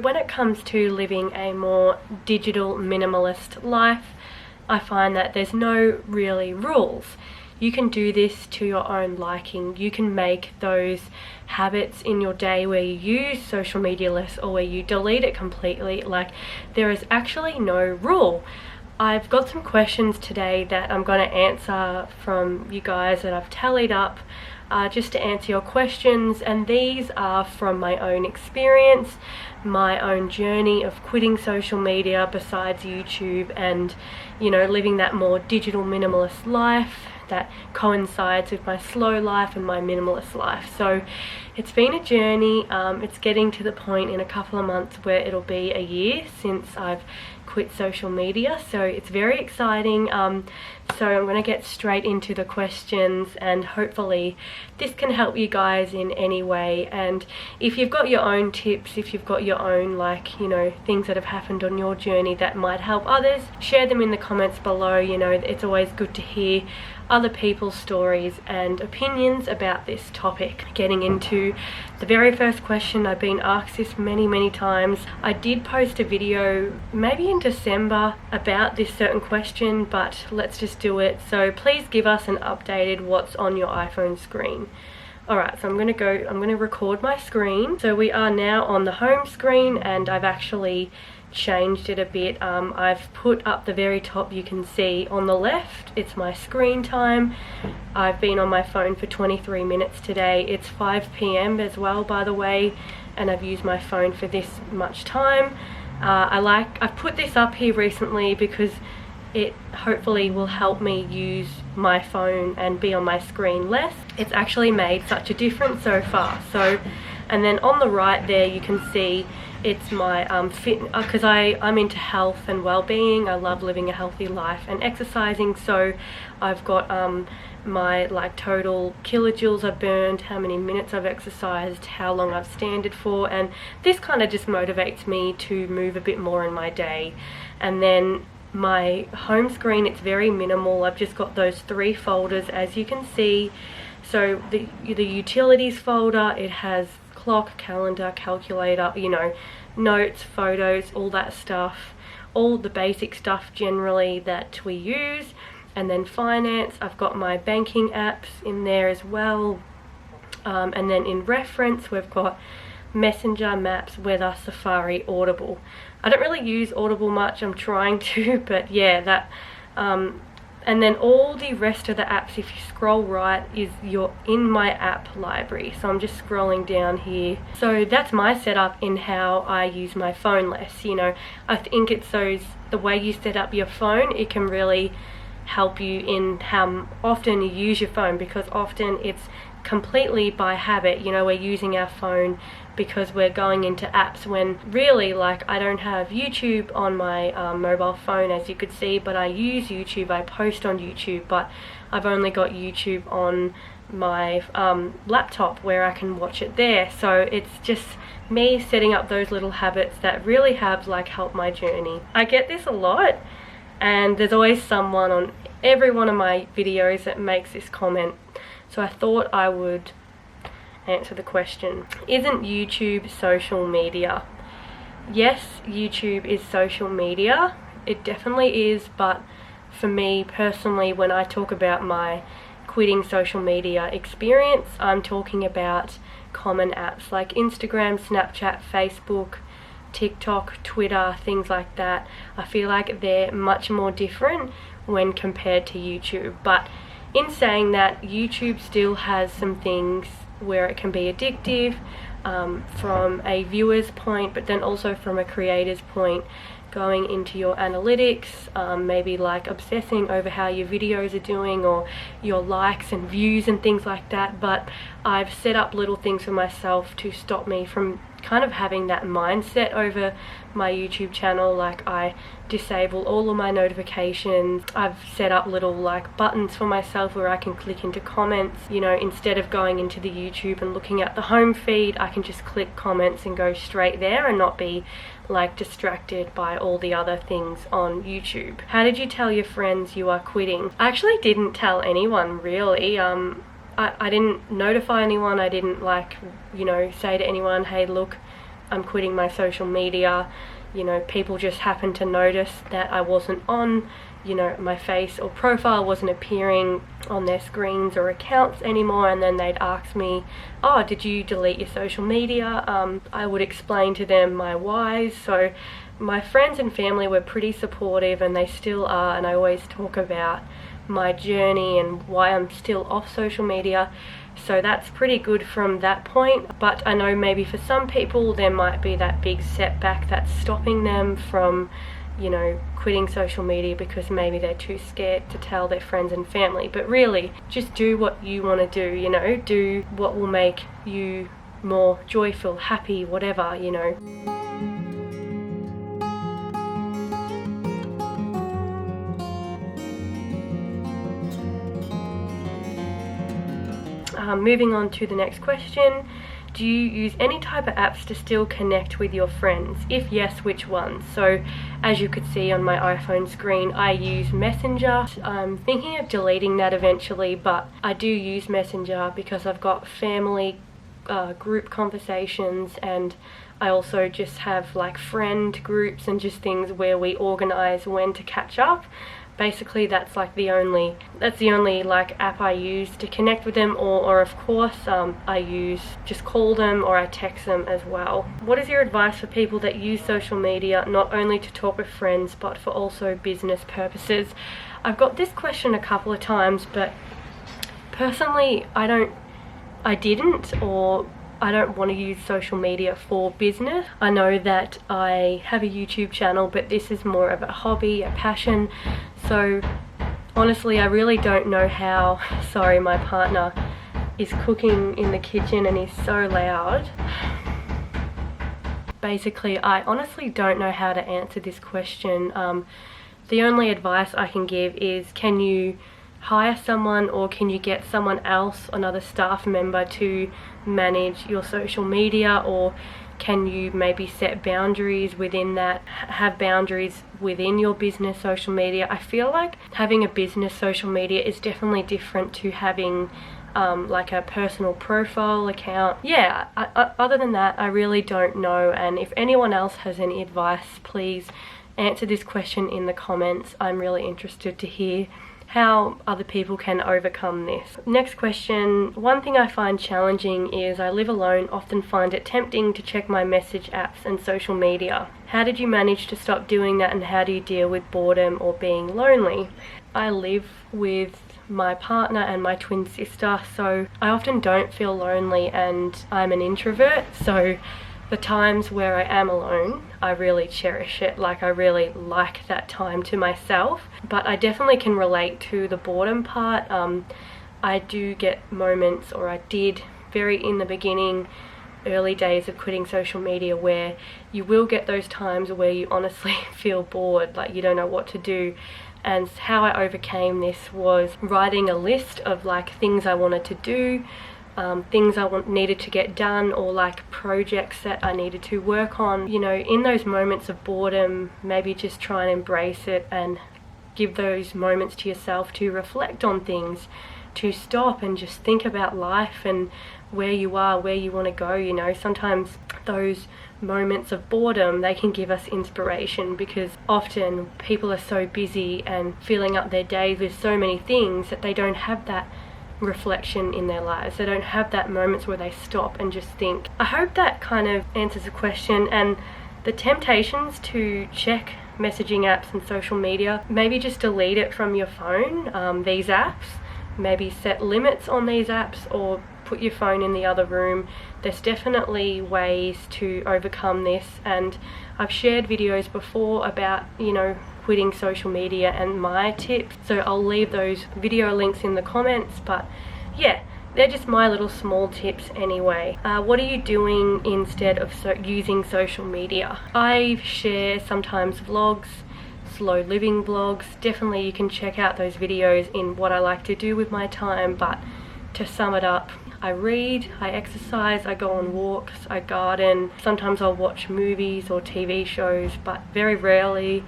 When it comes to living a more digital minimalist life, I find that there's no really rules. You can do this to your own liking. You can make those habits in your day where you use social media less or where you delete it completely. Like, there is actually no rule. I've got some questions today that I'm going to answer from you guys that I've tallied up just to answer your questions, and these are from my own experience, my own journey of quitting social media besides YouTube and, you know, living that more digital minimalist life that coincides with my slow life and my minimalist life. So it's been a journey. It's getting to the point in a couple of months where it'll be a year since I've quit social media, so it's very exciting. So I'm going to get straight into the questions, and hopefully this can help you guys in any way. And if you've got your own tips, if you've got your own, like, you know, things that have happened on your journey that might help others, share them in the comments below. You know, it's always good to hear other people's stories and opinions about this topic. Getting into the very first question, I've been asked this many times. I did post a video maybe in December about this certain question, but let's just do it. So please give us an updated what's on your iPhone screen. Alright, so I'm going to record my screen. So we are now on the home screen, and I've actually changed it a bit. I've put up the very top, you can see on the left, it's my screen time. I've been on my phone for 23 minutes today. It's 5 p.m. as well, by the way, and I've used my phone for this much time. I've put this up here recently because it hopefully will help me use my phone and be on my screen less. It's actually made such a difference so far. So, and then on the right there you can see it's my because I'm into health and well-being. I love living a healthy life and exercising, so I've got my like total kilojoules I've burned, how many minutes I've exercised, how long I've standed for, and this kind of just motivates me to move a bit more in my day. And then my home screen, it's very minimal. I've just got those 3 folders, as you can see. So the utilities folder, it has clock, calendar, calculator, you know, notes, photos, all that stuff, all the basic stuff generally that we use. And then finance, I've got my banking apps in there as well. And then in reference, we've got Messenger, Maps, Weather, Safari, Audible. I don't really use Audible much, I'm trying to, but yeah, that and then all the rest of the apps, if you scroll right, is your in my app library. So I'm just scrolling down here. So that's my setup in how I use my phone less. You know, I think it's the way you set up your phone, it can really help you in how often you use your phone, because often it's completely by habit. You know, we're using our phone because we're going into apps, when really, like, I don't have YouTube on my mobile phone, as you could see, but I use YouTube, I post on YouTube, but I've only got YouTube on my laptop where I can watch it there. So it's just me setting up those little habits that really have like helped my journey. I get this a lot, and there's always someone on every one of my videos that makes this comment. So I thought I would answer the question. Isn't YouTube social media? Yes, YouTube is social media. It definitely is, but for me personally, when I talk about my quitting social media experience, I'm talking about common apps like Instagram, Snapchat, Facebook, TikTok, Twitter, things like that. I feel like they're much more different when compared to YouTube. But in saying that, YouTube still has some things where it can be addictive from a viewer's point, but then also from a creator's point, going into your analytics, maybe like obsessing over how your videos are doing or your likes and views and things like that. But I've set up little things for myself to stop me from kind of having that mindset over my YouTube channel. Like, I disable all of my notifications. I've set up little like buttons for myself where I can click into comments. You know, instead of going into the YouTube and looking at the home feed, I can just click comments and go straight there and not be like distracted by all the other things on YouTube. How did you tell your friends you are quitting? I actually didn't tell anyone really. I didn't notify anyone. I didn't, like, you know, say to anyone, hey look, I'm quitting my social media. You know, people just happened to notice that I wasn't on, you know, my face or profile wasn't appearing on their screens or accounts anymore, and then they'd ask me, oh, did you delete your social media? I would explain to them my whys. So my friends and family were pretty supportive, and they still are, and I always talk about my journey and why I'm still off social media. So that's pretty good from that point. But I know maybe for some people there might be that big setback that's stopping them from, you know, quitting social media because maybe they're too scared to tell their friends and family. But really, just do what you want to do, you know, do what will make you more joyful, happy, whatever, you know. Moving on to the next question. Do you use any type of apps to still connect with your friends? If yes, which ones? So as you could see on my iPhone screen, I use Messenger. I'm thinking of deleting that eventually, but I do use Messenger because I've got family group conversations, and I also just have like friend groups and just things where we organize when to catch up. Basically that's the only like app I use to connect with them, or of course I just call them, or I text them as well. What is your advice for people that use social media not only to talk with friends but for also business purposes? I've got this question a couple of times, but personally I don't want to use social media for business. I know that I have a YouTube channel, but this is more of a hobby, a passion. So honestly, I really don't know how. Sorry, my partner is cooking in the kitchen and he's so loud. Basically, I honestly don't know how to answer this question. The only advice I can give is, can you hire someone, or can you get someone else, another staff member, to manage your social media? Or can you maybe set boundaries within that, have boundaries within your business social media? I feel like having a business social media is definitely different to having like a personal profile account. Yeah, other than that, I really don't know. And if anyone else has any advice, please answer this question in the comments. I'm really interested to hear how other people can overcome this. Next question. One thing I find challenging is I live alone, often find it tempting to check my message apps and social media. How did you manage to stop doing that, and how do you deal with boredom or being lonely? I live with my partner and my twin sister, so I often don't feel lonely, and I'm an introvert, so the times where I am alone, I really cherish it. Like, I really like that time to myself. But I definitely can relate to the boredom part. I do get moments, or I did very in the beginning, early days of quitting social media, where you will get those times where you honestly feel bored, like you don't know what to do. And how I overcame this was writing a list of like things I wanted to do, things I needed to get done, or like projects that I needed to work on. You know, in those moments of boredom, maybe just try and embrace it and give those moments to yourself to reflect on things, to stop and just think about life and where you are, where you want to go. You know, sometimes those moments of boredom, they can give us inspiration, because often people are so busy and filling up their days with so many things that they don't have that reflection in their lives. They don't have that moments where they stop and just think. I hope that kind of answers the question. And the temptations to check messaging apps and social media, maybe just delete it from your phone, these apps. Maybe set limits on these apps, or put your phone in the other room. There's definitely ways to overcome this, and I've shared videos before about, you know, quitting social media and my tips, so I'll leave those video links in the comments. But yeah, they're just my little small tips anyway. What are you doing instead of using social media? I share sometimes vlogs, slow living vlogs. Definitely you can check out those videos in what I like to do with my time. But to sum it up, I read, I exercise, I go on walks, I garden. Sometimes I'll watch movies or TV shows, but very rarely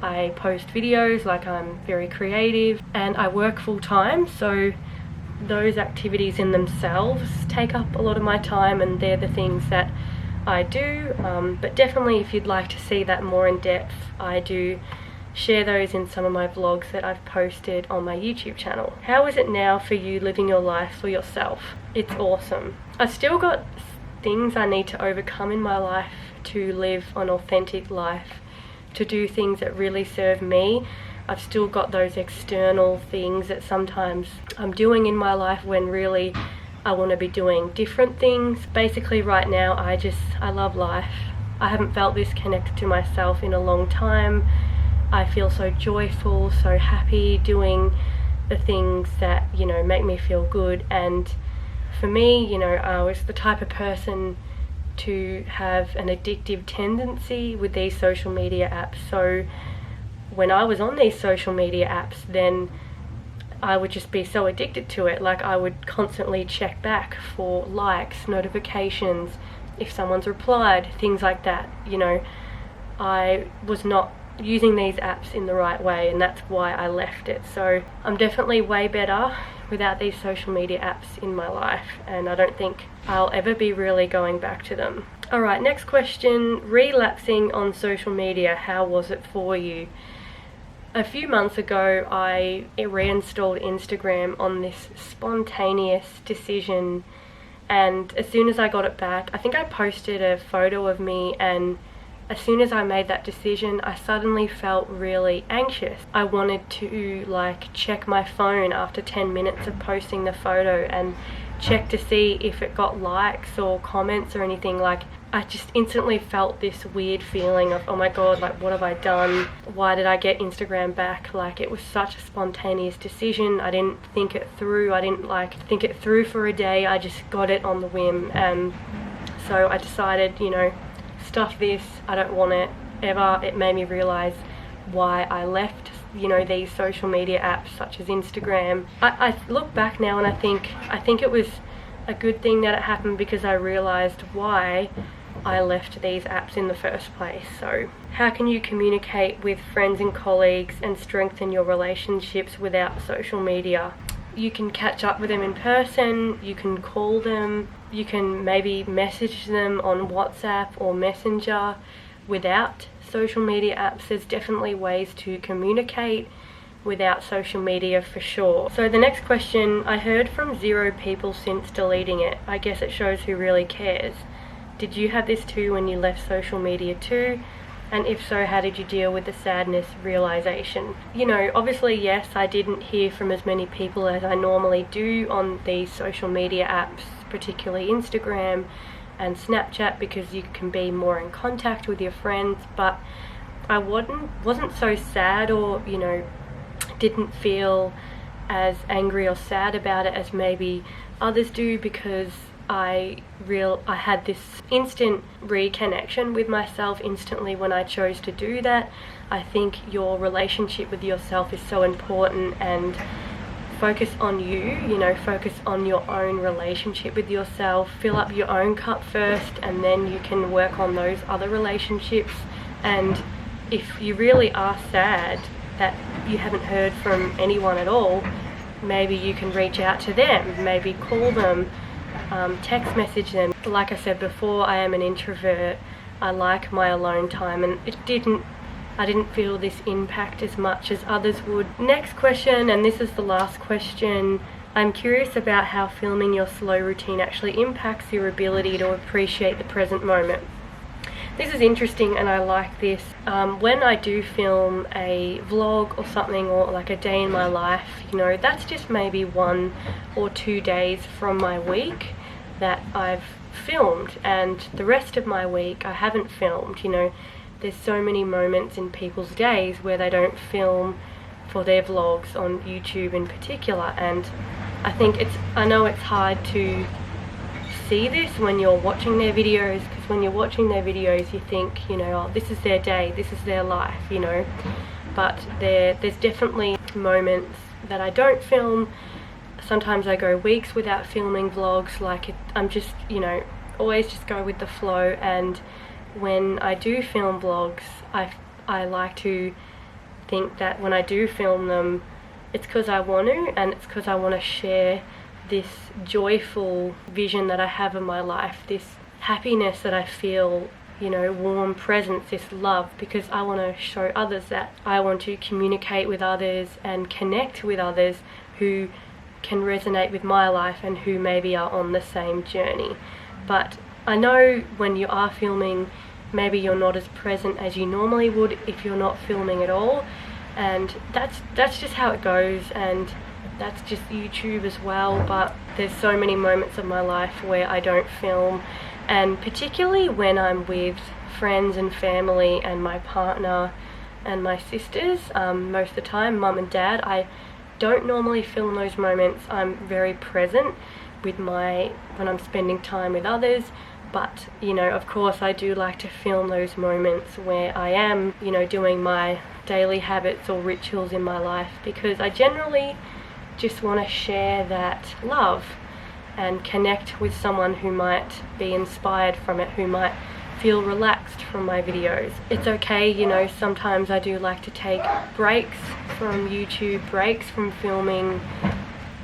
I post videos. Like, I'm very creative, and I work full time, so those activities in themselves take up a lot of my time, and they're the things that I do, but definitely if you'd like to see that more in depth, I do share those in some of my vlogs that I've posted on my YouTube channel. How is it now for you living your life for yourself? It's awesome. I've still got things I need to overcome in my life to live an authentic life, to do things that really serve me. I've still got those external things that sometimes I'm doing in my life when really I want to be doing different things. Basically right now I love life. I haven't felt this connected to myself in a long time. I feel so joyful, so happy doing the things that, you know, make me feel good. And for me, you know, I was the type of person to have an addictive tendency with these social media apps. So when I was on these social media apps, then I would just be so addicted to it. Like, I would constantly check back for likes, notifications, if someone's replied, things like that. You know, I was not using these apps in the right way, and that's why I left it. So I'm definitely way better without these social media apps in my life, and I don't think I'll ever be really going back to them. Alright, next question. Relapsing on social media, how was it for you? A few months ago, I reinstalled Instagram on this spontaneous decision, and as soon as I got it back, I think I posted a photo of me, and as soon as I made that decision, I suddenly felt really anxious. I wanted to check my phone after 10 minutes of posting the photo and check to see if it got likes or comments or anything. I just instantly felt this weird feeling of, oh my god, what have I done? Why did I get Instagram back? It was such a spontaneous decision. I didn't think it through. I didn't think it through for a day. I just got it on the whim, and so I decided, you know, stuff this, I don't want it ever. It made me realize why I left, you know, these social media apps such as Instagram. I look back now and I think it was a good thing that it happened, because I realized why I left these apps in the first place. So how can you communicate with friends and colleagues and strengthen your relationships without social media? You can catch up with them in person, you can call them, you can maybe message them on WhatsApp or Messenger. Without social media apps, there's definitely ways to communicate without social media for sure. So the next question, I heard from 0 people since deleting it. I guess it shows who really cares. Did you have this too when you left social media too? And if so, how did you deal with the sadness realization? You know, obviously yes, I didn't hear from as many people as I normally do on these social media apps, particularly Instagram and Snapchat, because you can be more in contact with your friends. But I wasn't so sad, or, you know, didn't feel as angry or sad about it as maybe others do, because I had this instant reconnection with myself instantly when I chose to do that. I think your relationship with yourself is so important, and focus on you know, focus on your own relationship with yourself. Fill up your own cup first, and then you can work on those other relationships. And if you really are sad that you haven't heard from anyone at all, maybe you can reach out to them, maybe call them, text message them. Like I said before, I am an introvert. I like my alone time, and I didn't feel this impact as much as others would. Next question, and this is the last question. I'm curious about how filming your slow routine actually impacts your ability to appreciate the present moment. This is interesting, and I like this. When I do film a vlog or something, or like a day in my life, you know, that's just maybe 1 or 2 days from my week that I've filmed, and the rest of my week I haven't filmed. You know, there's so many moments in people's days where they don't film for their vlogs on YouTube in particular, and I know it's hard to see this when you're watching their videos, because when you're watching their videos you think, you know, oh, this is their day, this is their life, you know. But there's definitely moments that I don't film. Sometimes I go weeks without filming vlogs. I'm just, you know, always just go with the flow. And when I do film vlogs, I like to think that when I do film them, it's because I want to, and it's because I want to share this joyful vision that I have in my life, this happiness that I feel, you know, warm presence, this love, because I want to show others that. I want to communicate with others and connect with others who can resonate with my life and who maybe are on the same journey. But I know when you are filming, maybe you're not as present as you normally would if you're not filming at all, and that's just how it goes, and that's just YouTube as well. But there's so many moments of my life where I don't film, and particularly when I'm with friends and family and my partner and my sisters, most of the time, mum and dad, I don't normally film those moments. I'm very present with when I'm spending time with others. But, you know, of course I do like to film those moments where I am, you know, doing my daily habits or rituals in my life, because I generally just want to share that love and connect with someone who might be inspired from it, who might feel relaxed from my videos. It's okay, you know, sometimes I do like to take breaks from YouTube, breaks from filming.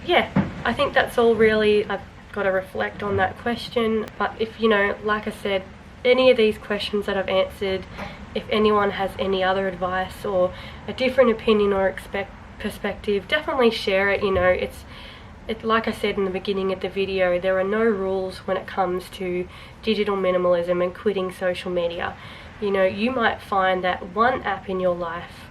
Yeah, I think that's all really. I've got to reflect on that question. But if, you know, like I said, any of these questions that I've answered, if anyone has any other advice or a different opinion or perspective, definitely share it. You know, it's like I said in the beginning of the video, there are no rules when it comes to digital minimalism and quitting social media. You know, you might find that one app in your life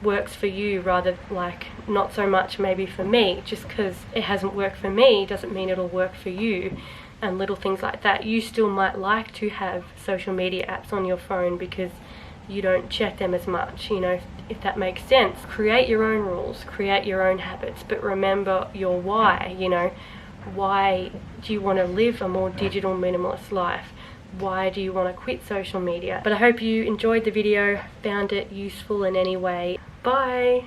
works for you, rather like not so much maybe for me. Just because it hasn't worked for me doesn't mean it'll work for you, and little things like that. You still might like to have social media apps on your phone because you don't check them as much, you know, if that makes sense. Create your own rules, create your own habits, but remember your why. You know, why do you want to live a more digital minimalist life? Why do you want to quit social media? But I hope you enjoyed the video, found it useful in any way. Bye!